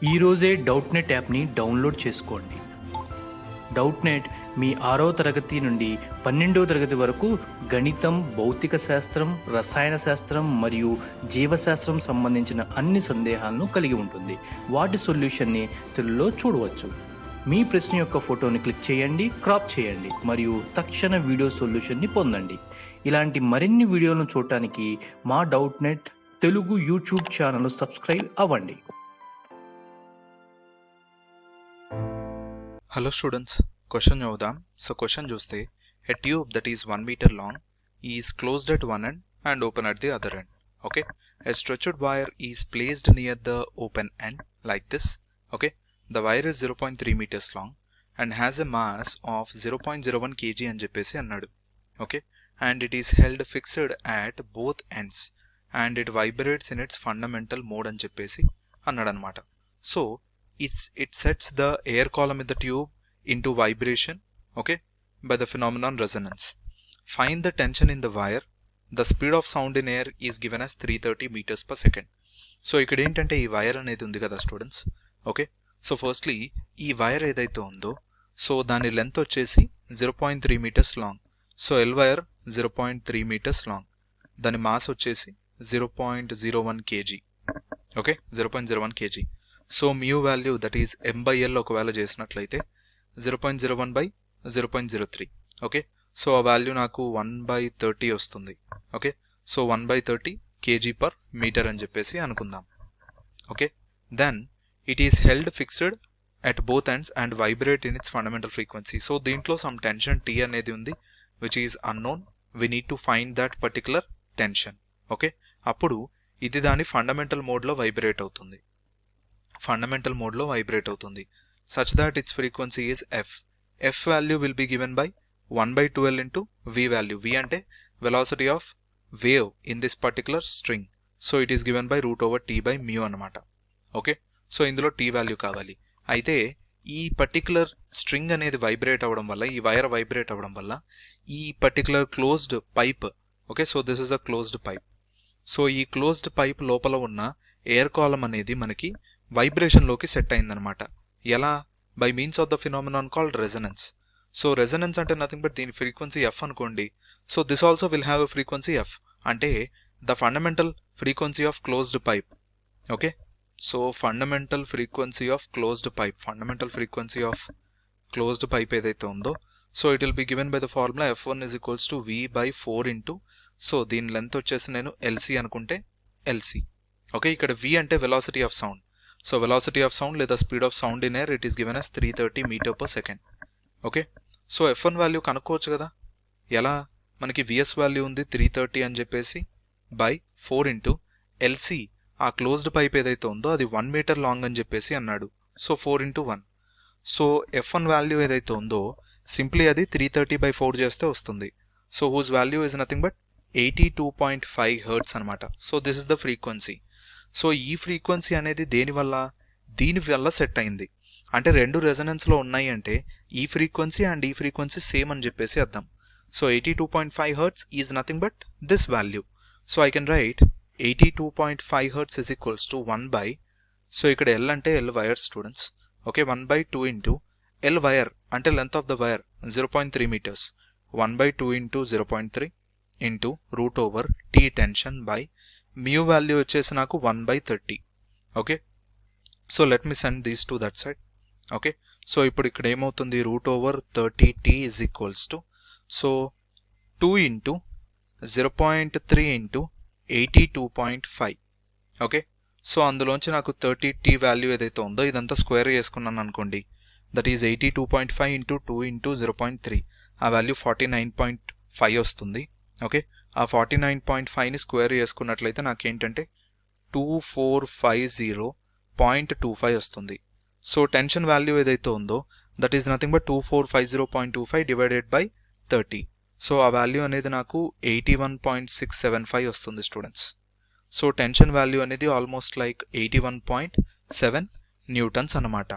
ఈరోజే డౌట్నెట్ యాప్ని డౌన్లోడ్ చేసుకోండి. డౌట్నెట్ మీ 6వ తరగతి నుండి 12వ తరగతి వరకు గణితం, భౌతిక శాస్త్రం, రసాయన శాస్త్రం మరియు జీవశాస్త్రం సంబంధించిన అన్ని సందేహాలను కలిగి ఉంటుంది. వాటి సొల్యూషన్ని తెలుగులో చూడవచ్చు. మీ ప్రశ్న యొక్క ఫోటోని క్లిక్ చేయండి, క్రాప్ చేయండి మరియు తక్షణ వీడియో సొల్యూషన్ని పొందండి. ఇలాంటి మరిన్ని వీడియోలను చూడటానికి మా Doubtnut Telugu YouTube channel subscribe అవ్వండి. Hello students, question చూద్దాం. So question చూస్తే a tube that is 1 meter long is closed at one end and open at the other end. Okay, a stretched wire is placed near the open end like this. Okay, the wire is 0.3 meters long and has a mass of 0.01 kg అని చెప్పేసి అన్నాడు. Okay, and it is held fixed at both ends and it vibrates in its fundamental mode అని చెప్పేసి అన్నాడు అనమాట. So it sets the air column in the tube into vibration, okay, by the phenomenon resonance. Find the tension in the wire. The speed of sound in air is given as 330 meters per second. So ఇక్కడ ఏంటంటే ఈ wire అనేది ఉంది కదా students. Okay, so firstly ఈ wire ఏదైతే ఉందో so దాని లెంత్ వచ్చేసి 0.3 meters long. So L wire 0.3 meters long. దాని మాస్ వచ్చేసి 0.01 kg. Okay, 0.01 kg. So mu value that is m/l ఒకవేళ చేసినట్లయితే 0.01 బై 0.03. ఓకే, సో ఆ వాల్యూ నాకు 1/30 వస్తుంది. Okay, so 1/30 kg per meter అని చెప్పేసి అనుకుందాం. Okay, then it is held fixed at both ends and vibrate in it's fundamental frequency. So దీంట్లో some tension T అనేది ఉంది which is unknown. We need to find that particular tension. Okay, అప్పుడు ఇది దాని fundamental మోడ్లో vibrate అవుతుంది. Fundamental మోడ్లో vibrate అవుతుంది such that its frequency is f. f value will be given by 1/12 into v value. v అంటే velocity of wave in this particular string. So it is given by √T/mu అనమాట. Okay, so ఇందులో t value కావాలి. అయితే ఈ particular string అనేది vibrate అవ్వడం వల్ల, ఈ వైర్ వైబ్రేట్ అవ్వడం వల్ల ఈ particular closed pipe, okay, so this is a closed pipe. So ఈ క్లోజ్డ్ పైప్ లోపల ఉన్న ఎయిర్ కాలమ్ అనేది మనకి వైబ్రేషన్లోకి సెట్ అయిందనమాట. ఎలా? By means of the phenomenon called resonance. So resonance అంటే నథింగ్ బట్ దీని ఫ్రీక్వెన్సీ ఎఫ్ అనుకోండి. So this also will have a frequency F, అంటే the fundamental frequency of closed pipe. Okay, so fundamental frequency of closed pipe, fundamental frequency of closed pipe ఏదైతే ఉందో so it will be given by the formula f1 is equals to v/4 into, so దీని length వచ్చేసి నేను LC అనుకుంటే LC. Okay, ఇక్కడ v అంటే velocity of sound. So velocity of sound లేదా speed of sound in air it is given as 330 metre per second. Okay, so f1 value కనుక్కోవచ్చు కదా. ఎలా? మనకి vs వాల్యూ ఉంది 330 అని చెప్పేసి బై 4 ఇంటూ LC, ఆ క్లోజ్డ్ పైప్ ఏదైతే ఉందో అది 1 మీటర్ లాంగ్ అని చెప్పేసి అన్నాడు. So 4 into 1. So f1 value ఏదైతే ఉందో సింప్లీ అది 330/4 చేస్తే వస్తుంది. So whose value is nothing but 82.5 hertz అనమాట. So this is the frequency. So ఈ ఫ్రీక్వెన్సీ అనేది దీని వల్ల సెట్ అయింది. అంటే రెండు రెజనెన్స్లో ఉన్నాయి అంటే ఈ ఫ్రీక్వెన్సీ అండ్ ఈ ఫ్రీక్వెన్సీ సేమ్ అని చెప్పేసి అర్థం. So 82.5 hertz is nothing but this value. So I can write 82.5 hertz is equals to 1 by, so ఇక్కడ L అంటే L wire students. Okay, 1/2 into L wire అంటే length of the wire 0.3 metres. 1/2 into 0.3 into √T tension by mu value వచ్చేసి నాకు 1/30. Okay, so let me send these to that side. Okay, so ఇప్పుడు ఇక్కడ ఏమవుతుంది √30T is equals to, so 2 into 0.3 into 82.5. Okay, so అందులోంచి నాకు 30T value ఏదైతే ఉందో ఇదంతా స్క్వేర్ చేసుకున్నాను అనుకోండి. దట్ ఈజ్ 82.5 ఇంటూ 2 ఇంటూ 0.3, ఆ వాల్యూ 49.5 వస్తుంది. ఓకే, ఆ 49.5ని స్క్వేర్ చేసుకున్నట్లయితే నాకేంటంటే 2450.25 వస్తుంది. సో టెన్షన్ వాల్యూ ఏదైతే ఉందో that is nothing but 2450.25 divided by 30. So ఆ వాల్యూ అనేది నాకు 81.675 వస్తుంది స్టూడెంట్స్. సో టెన్షన్ వాల్యూ అనేది ఆల్మోస్ట్ లైక్ 81.7 న్యూటన్స్ అన్నమాట.